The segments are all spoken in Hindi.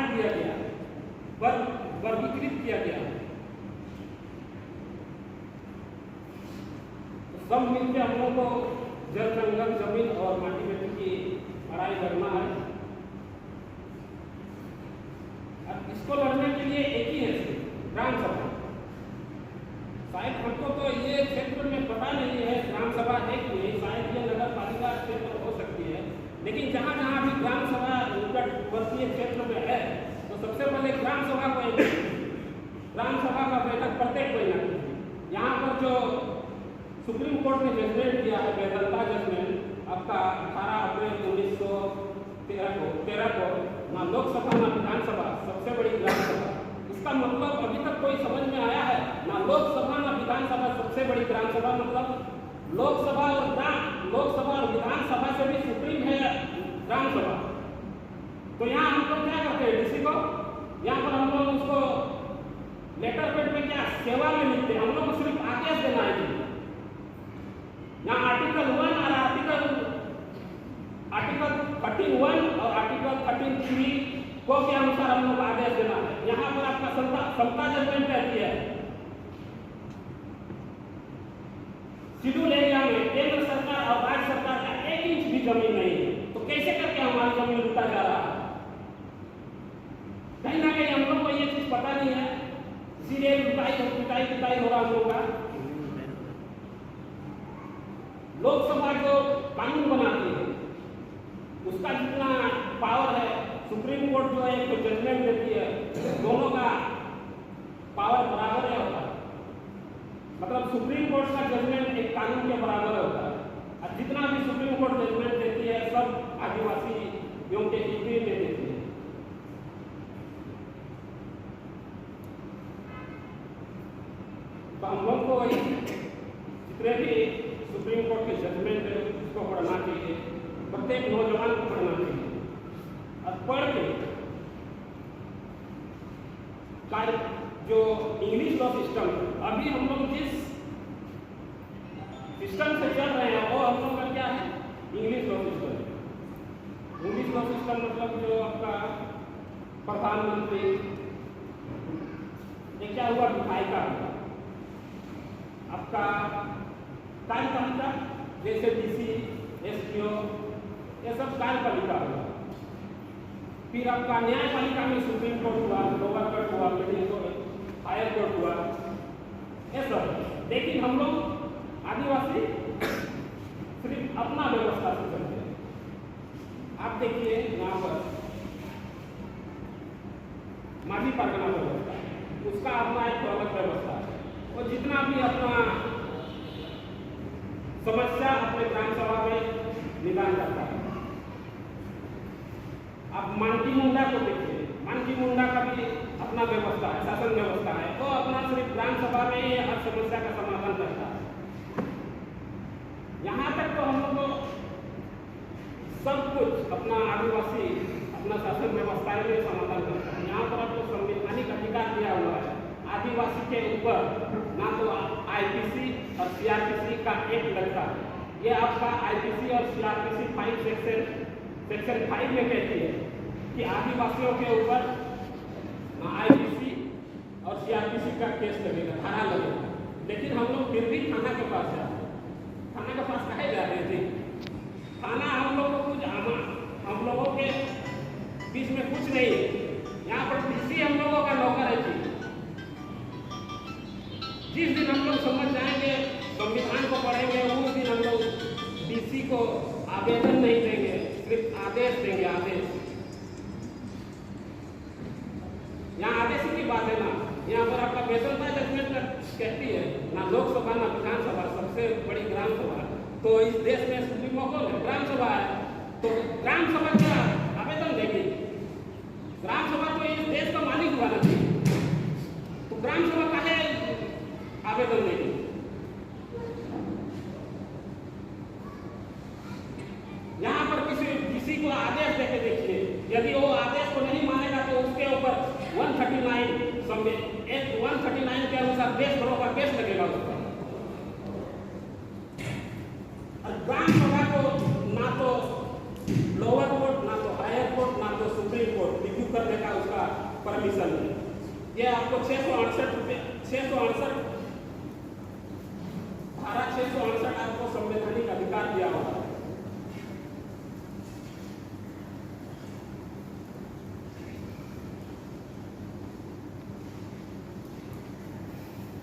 दिया गया, वर्गीकृत किया गया। तो सब मिलकर हम लोग को जल, जंगल, जमीन और माटी मिट्टी की लड़ाई लड़ना है। अब इसको लड़ने के लिए एक ही है ग्राम सभा। शायद हमको तो ये क्षेत्र में पता नहीं है ग्राम सभा है कि नहीं, शायद ये नगर पालिका क्षेत्र हो सकती है, लेकिन जहाँ जहाँ भी ग्राम सभा निकटवर्तीय क्षेत्र में है तो सबसे पहले ग्राम सभा का बैठक प्रत्येक महीना। यहाँ पर जो सुप्रीम कोर्ट ने जजमेंट दिया है, बेदलता जजमेंट आपका 18 अप्रैल 1913 को, ना लोकसभा ना विधानसभा, सबसे बड़ी ग्राम सभा। इसका मतलब अभी तक कोई समझ में आया है? ना लोकसभा ना विधानसभा, सबसे बड़ी ग्राम सभा। मतलब लोकसभा और विधानसभा से भी सुप्रीम है ग्राम सभा। तो यहाँ हम लोग क्या करते हैं, डीसी को यहाँ पर हम लोग उसको लेटर पेड में क्या सेवा में लिखते हैं, हम लोग को सिर्फ आदेश देना है। यहाँ आर्टिकल 1 और आर्टिकल 13(1) और आर्टिकल 13(3) को के अनुसार हम लोग आदेश देना है। यहाँ पर आपका समता जजमेंट रहती है। शेड्यूल एरिया में केंद्र सरकार और राज्य सरकार का 1 इंच भी जमीन नहीं है, तो कैसे करके हमारी जमीन लूटा जा रहा है? कहीं ना कहीं हम लोग को ये चीज पता नहीं है, इसीलिए पिटाई हो रहा हम लोग का। लोकसभा जो कानून बनाती है उसका जितना पावर है, सुप्रीम कोर्ट जो एक जजमेंट देती है, दोनों का पावर बराबर है होता है। मतलब सुप्रीम कोर्ट का जजमेंट एक कानून के बराबर होता है, और जितना भी सुप्रीम कोर्ट जजमेंट देती है सब आदिवासियों के हित में देती है। तो हम लोग को जितने भी सुप्रीम कोर्ट के जजमेंट है उसको पढ़ना चाहिए, प्रत्येक नौजवान को पढ़ना चाहिए। और पढ़ के जो इंग्लिश लॉ सिस्टम, अभी हम लोग जिस सिस्टम से चल रहे हैं वो हम लोग का क्या है, English law system. English law system मतलब जो आपका प्रधानमंत्री, ये क्या हुआ, विधायिका आपका कार्यपालिका, जैसे डीसी, एसडीओ, ये सब कार्यपालिका हुआ। फिर आपका न्यायपालिका में सुप्रीम कोर्ट हुआ, लोअर कोर्ट हुआ, मिडिल कोर्ट, हायर कोर्ट हुआ, ये सब। लेकिन हम लोग आदिवासी सिर्फ अपना व्यवस्था से चलते हैं। आप देखिए यहाँ पर माझी परगना व्यवस्था, उसका अपना एक अलग व्यवस्था है। वो जितना भी अपना समस्या अपने ग्राम सभा में निदान करता है। आप मानकी मुंडा को देखिए, मानकी मुंडा का भी अपना व्यवस्था है, शासन व्यवस्था है। वो अपना सिर्फ ग्राम सभा में ही हर समस्या का समाधान करता है। यहाँ तक तो हम लोग सब कुछ अपना आदिवासी अपना शासन व्यवस्था में समाधान करता है। यहाँ पर आपको संवैधानिक अधिकार दिया हुआ है, आदिवासी के ऊपर ना तो आईपीसी और सीआरपीसी का एक लड़का, ये आपका आईपीसी और सीआरपीसी 5 सेक्शन 5 में कहती है कि आदिवासियों के ऊपर आईपीसी और सीआरपीसी का केस लगेगा, थाना लगेगा। लेकिन हम लोग फिर भी थाना के पास जाते हैं। थाना के पास काहे जा रहे थे? थाना हम लोग को कुछ हम लोगों के बीच में कुछ नहीं है। यहाँ पर डीसी हम लोगों का नौकर है जी। जिस दिन हम लोग समझ जाएंगे, संविधान को पढ़ेंगे, उस दिन हम लोग डीसी को आवेदन नहीं देंगे, सिर्फ आदेश देंगे, आदेश। यहाँ आदेश की बात है ना, यहाँ पर आपका बेदलता जजमेंट कहती है ना लोकसभा ना विधानसभा, सबसे बड़ी ग्राम सभा। तो इस देश में सुप्रीमो को ग्राम सभा है, तो ग्राम सभा क्या आवेदन देगी? ग्राम सभा तो इस देश का मालिक हुआ ना, तो ग्राम सभा काहे आवेदन देगी? यहाँ पर किसी को आदेश देके देखिए, यदि वो आदेश को नहीं मानेगा तो उसके ऊपर 139 के अनुसार देशद्रोह का केस लगेगा उसका। और ग्राम सभा को ना तो लोअर कोर्ट, ना तो हायर कोर्ट, ना तो सुप्रीम कोर्ट रिव्यू करने का उसका कंडीशन है। ये आपको 668 रुपये 668 धारा 668 आपको संवैधानिक अधिकार दिया हुआ है।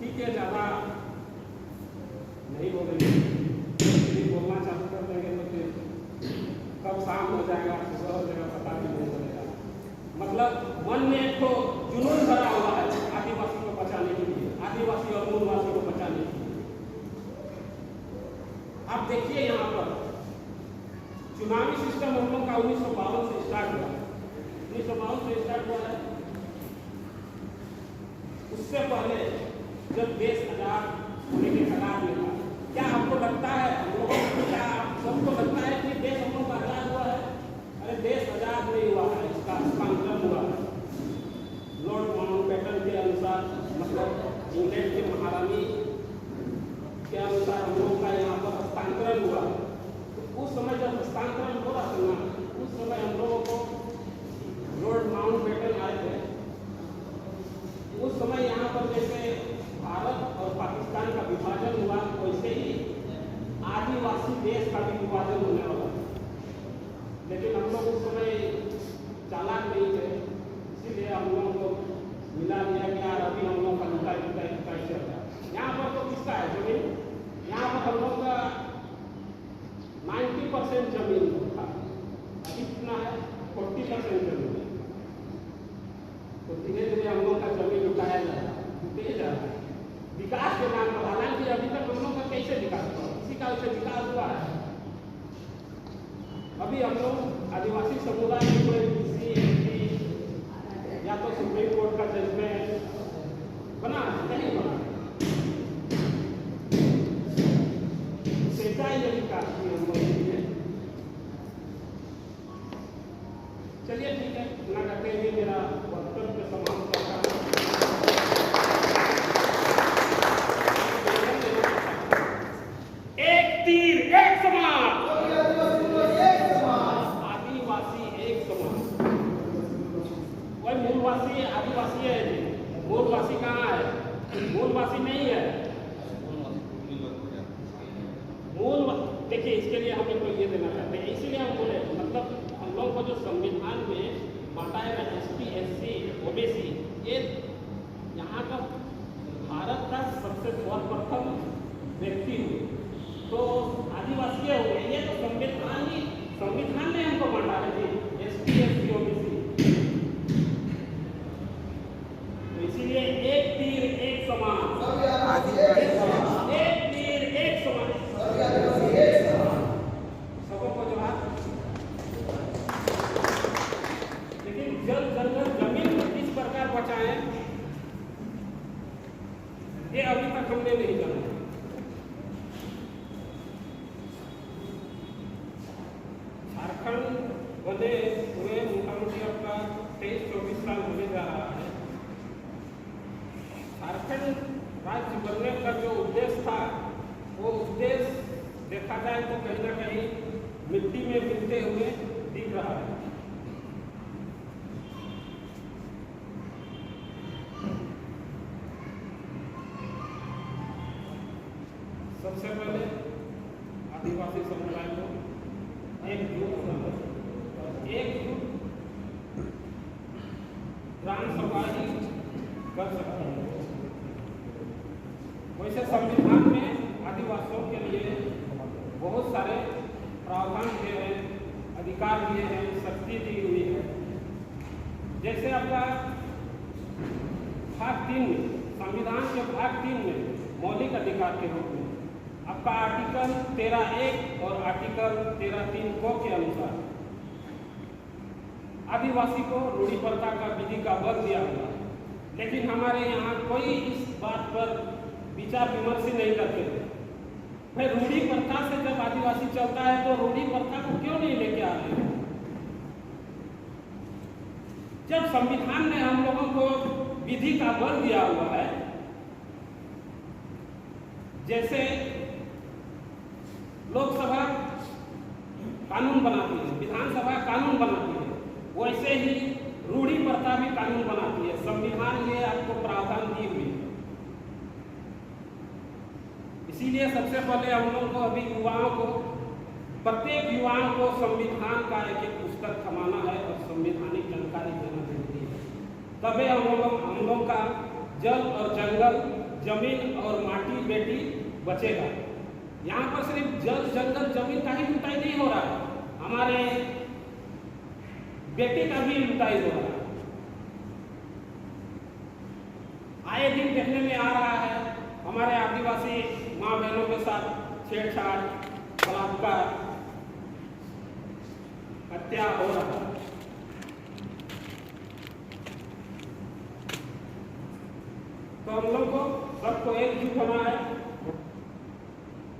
ठीक है, ज्यादा नहीं बोलेंगे, बोलना चालू कर देंगे तो फिर कब शाम हो जाएगा सुबह हो जाएगा पता भी नहीं चलेगा। मतलब मन में एक तो जुनून भरा हुआ है आदिवासी को बचाने के लिए, आदिवासी और मूलवासी को बचाने के लिए। आप देखिए यहाँ पर चुनावी सिस्टम हम लोग का 1952 से स्टार्ट हुआ है, 1952 से स्टार्ट हुआ है। उससे पहले जब देश आजाद होने के कगार में था, क्या आपको लगता है, हम लोगों को क्या सबको लगता है कि देश हम लोग का आजाद हुआ है? अरे देश आजाद नहीं हुआ है, इसका हस्तांतरण हुआ है। लॉर्ड माउंटबेटन के अनुसार, मतलब इंग्लैंड के महारानी के अनुसार हम लोग का यहाँ पर हस्तांतरण हुआ। तो उस समय जब हस्तांतरण हो रहा था ना, उस समय हम लोगों को लॉर्ड माउंटबेटन आए थे। उस समय यहाँ पर जैसे भारत और पाकिस्तान का विभाजन हुआ, वैसे ही आदिवासी देश का भी विभाजन होने वाला था। लेकिन हम लोग उस समय चालाक नहीं थे, इसीलिए हम लोगों को मिला दिया कि यार अभी हम लोग का लुटाई चल रहा है। यहाँ पर तो किसका है जमीन? यहाँ पर हम लोग का 90% जमीन था, अभी कितना है? 40% जमीन है। तो धीरे धीरे हम लोग का जमीन लुटाया जा रहा है विकास के नाम पर। हालांकि अभी तक हम लोग का कैसे विकास हुआ? किसी का उसे विकास हुआ है? अभी हम लोग आदिवासी समुदाय में कोई किसी एमपी या तो सुप्रीम कोर्ट का जजमेंट बना नहीं बना, सिंचाई नहीं काटती हम लोग के लिए। चलिए ठीक है, इतना करते हुए मेरा वक्तव्य समाप्त करता हूँ। एक तीर एक समान, आदिवासी एक समान। वही मूलवासी आदिवासी है जी, मूलवासी कहाँ है? मूलवासी नहीं है। मूल देखिए, इसके लिए हमें कोई ये देना चाहते हैं, इसीलिए हम बोले, मतलब हम लोग को जो संविधान में बताया गया एसटी एससी ओबीसी, ये यहाँ का भारत का सबसे सर्वप्रथम व्यक्ति हुए तो आदिवासी हो गए। ये तो संविधान ने हमको बांटा है जी, एसटी एससी ओबीसी। तो इसीलिए एक तीर एक समान, एक तीर एक समान, सबको जवाब। लेकिन जल जंगल जमीन को किस प्रकार बचाएं, ये अभी तक हमने नहीं जाना। झारखंड बने हुए मोटामोटी आपका 23-24 साल होने जा रहा है। झारखंड राज्य बनने का जो उद्देश्य था, वो उद्देश्य देखा जाए तो कहीं ना कहीं मिट्टी में मिलते हुए दिख रहा है। सबसे पहले आदिवासी समुदाय को एकजुट ग्राम सभा ही कर सकते हैं। वैसे संविधान में आदिवासियों के लिए बहुत सारे प्रावधान दिए हैं, अधिकार दिए हैं, शक्ति दी हुई है। जैसे आपका भाग 3 में, संविधान के भाग 3 में मौलिक अधिकार के रूप में आपका आर्टिकल 13(1) और आर्टिकल 13(3) के अनुसार आदिवासी को रूढ़ी प्रथा का विधि का बल दिया हुआ है। लेकिन हमारे यहाँ कोई इस बात पर विचार विमर्श नहीं करते थे। भाई रूढ़ी प्रथा से जब आदिवासी चलता है तो रूढ़ी प्रथा को क्यों नहीं लेके आ रहे हैं? जब संविधान ने हम लोगों को विधि का बल दिया हुआ है, जैसे लोकसभा कानून बनाती है, विधानसभा कानून बनाती है, वैसे ही रूढ़ी प्रथा भी कानून बनाती है। इसीलिए सबसे पहले हम लोग को अभी युवाओं को, प्रत्येक युवाओं को संविधान का एक एक पुस्तक थमाना है और संवैधानिक जानकारी देना जरूरी है। तभी हम लोग का जल और जंगल, जमीन और माटी बेटी बचेगा। यहाँ पर सिर्फ जल जंगल जमीन का ही लुटाई नहीं हो रहा है, हमारे बेटी का भी लुटाई हो रहा है। आए दिन देखने में आ रहा है हमारे आदिवासी माँ बहनों के साथ छेड़छाड़, बलात्कार, हत्या हो रहा है। तो हम लोग को सबको एकजुट होना है।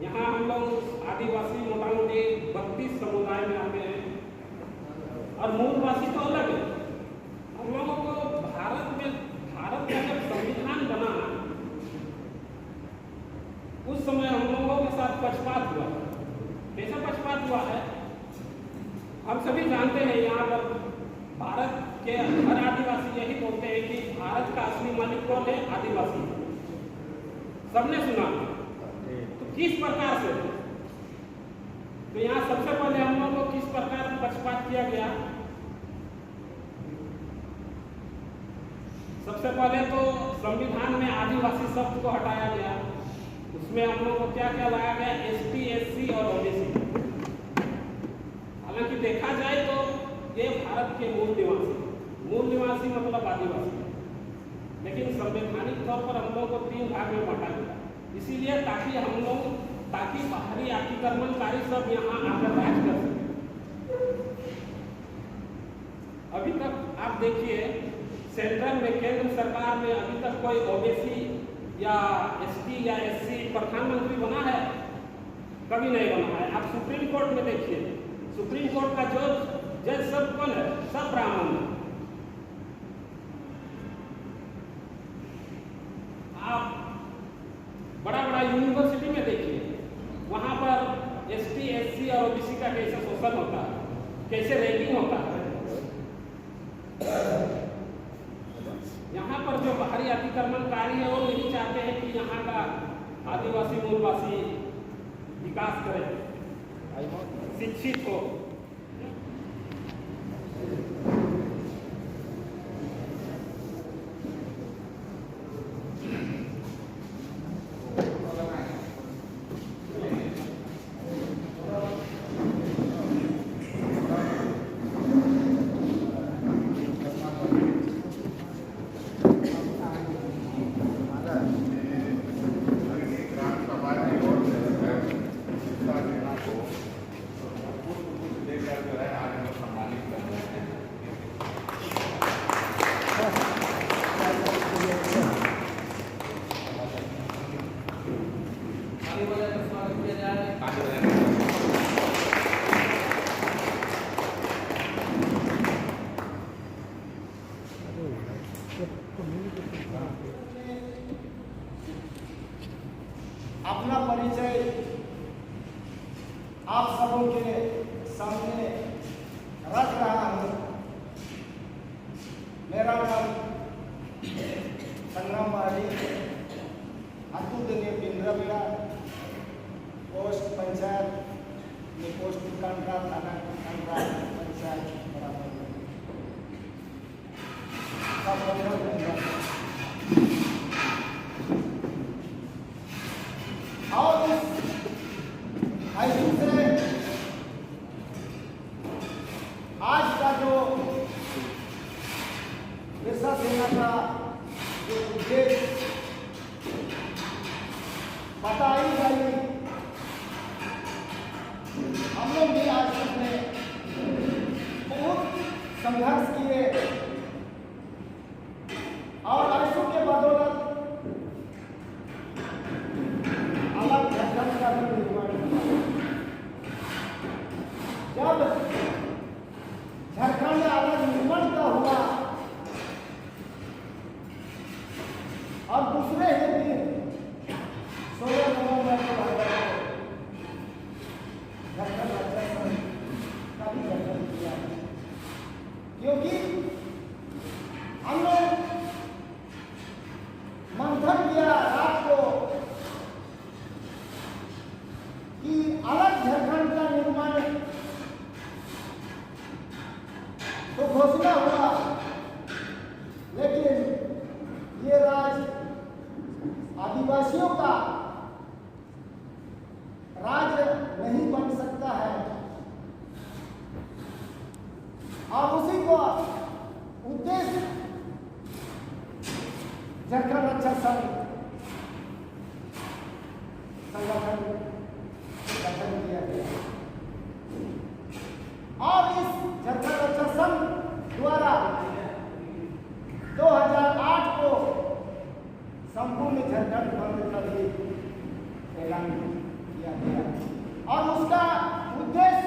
यहाँ हम लोग आदिवासी मोटा मोटी 32 समुदाय में आते हैं और मूलवासी तो अलग है। हम लोगों को भारत का जब संविधान बना उस समय हम लोगों के साथ पक्षपात हुआ। कैसा पक्षपात हुआ है हम सभी जानते हैं। यहाँ पर भारत के हर आदिवासी यही बोलते हैं कि भारत का असली मालिक कौन है? आदिवासी। सबने सुना। तो किस प्रकार से? तो यहाँ सबसे पहले हम लोगों को किस प्रकार पक्षपात किया गया? सबसे पहले तो संविधान में आदिवासी शब्द को हटाया गया। उसमें हम लोग को क्या क्या लाया गया? एसटी, एससी और ओबीसी। हालांकि देखा जाए तो ये भारत के मूल निवासी मतलब आदिवासी, लेकिन संवैधानिक तौर पर हम लोग को 3 भाग में बांटा गया। इसीलिए ताकि बाहरी अतिक्रमणकारी सब यहाँ आकर राज कर सके। अभी तक आप देखिए सेंट्रल में, केंद्र सरकार में अभी तक कोई ओबीसी या एसटी या एससी प्रधानमंत्री बना है? कभी नहीं बना है। आप सुप्रीम कोर्ट में देखिए, सुप्रीम कोर्ट का जज सब कौन है? सब ब्राह्मण है। आप बड़ा यूनिवर्सिटी में देखिए, वहां पर एसटी, एससी और ओबीसी का कैसे शोषण होता है, कैसे रैगिंग होता है। यहाँ पर जो बाहरी अतिक्रमणकारी है वो नहीं चाहते हैं कि यहाँ का आदिवासी मूलवासी विकास करे, शिक्षित हो। अपना परिचय आप सबों के सामने रख रहा हूं। मेरा नाम संग्राम वाली हतुदने बिंद्रबिड़ा, पोस्ट पंचायत में पोस्ट कांड्रा, थाना कांड्रा, पंचायत बराबर और ऐसे से आज का जो बिरसा सेना का जो उद्देश्य बताई गई, हम लोग भी आज में बहुत संघर्ष किए और ऐसों के बदौलत अलग झारखंड का भी निर्माण हुआ। जब झारखंड अलग निर्माण का हुआ और दूसरे ही दिन 16 नवंबर को झारखंड राज्य का भी गठन किया, क्योंकि झारखंड रक्षा संघ संगठन गठन किया गया और इस झारखंड रक्षा संघ द्वारा 2008 को संपूर्ण झारखंड बंद का भी ऐलान किया गया और उसका उद्देश्य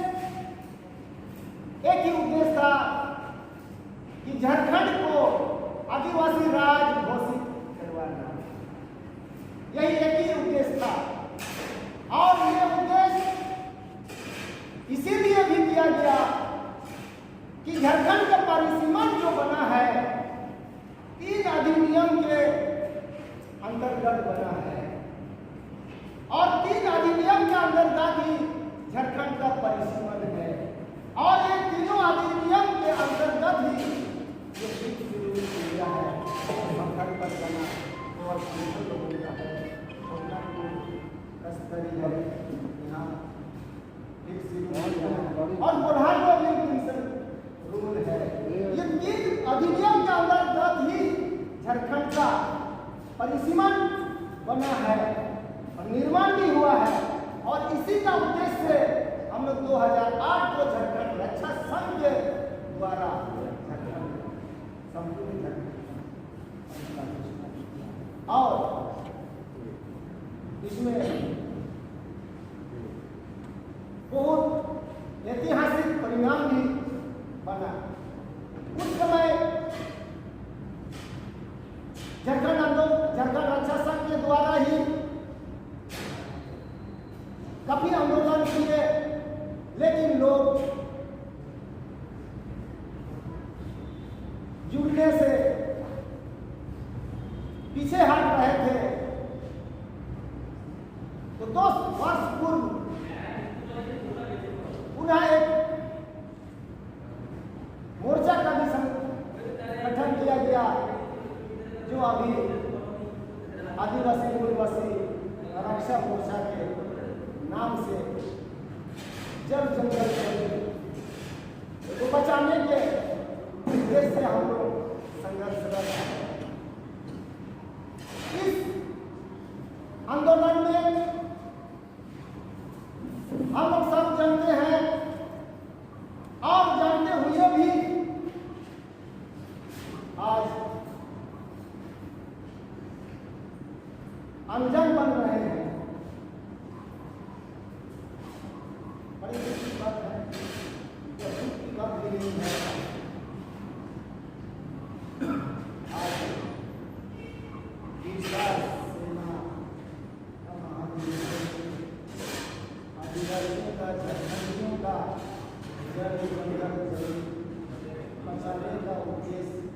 एक ही उद्देश्य था कि झारखंड को आदिवासी राज्य घोषित करवाना। यही एक ही उद्देश्य था और यह उद्देश्य इसीलिए भी किया गया कि झारखंड का परिसीमन जो बना है 3 अधिनियम के अंतर्गत बना है और 3 अधिनियम के अंतर्गत ही झारखंड का परिसीमन है और ये तीनों अधिनियम के अंतर्गत ही ये फिक्स शुरू किया है झारखंड पर बना और लोगों का है कस्तरी है यहाँ फिक्स शुरू किया है और बुढ़ान को भी पेंशन रूल है। ये 3 अधिनियम के अंतर्गत ही झारखंड का परिसीमन बना है और निर्माण भी हुआ है और इसी का उद्देश्य से हम लोग 2008 को झारखंड रक्षा संघ के द्वारा झारखंड संपूर्ण झारखंड और इसमें बहुत ऐतिहासिक परिणाम भी बना। उस समय झारखंड रक्षा संघ के द्वारा ही काफी आंदोलन किए लेकिन लोग जुड़ने से पीछे हट रहे थे। तो 2 वर्ष पूर्व पुनः एक मोर्चा का भी गठन किया गया जो अभी आदिवासी मूलवासी रक्षा मोर्चा के नाम से जल जंगल को बचाने के उद्देश्य से हम लोग संघर्ष कर रहे हैं। इस आंदोलन में हम लोग सब जानते हैं और जानते हुए भी आज अनजान बन रहे हैं। बड़ी दुख की बात है, यह दुख की बात भी नहीं है। आज सेना आदिवासियों का झारखंडियों का बचाने का उद्देश्य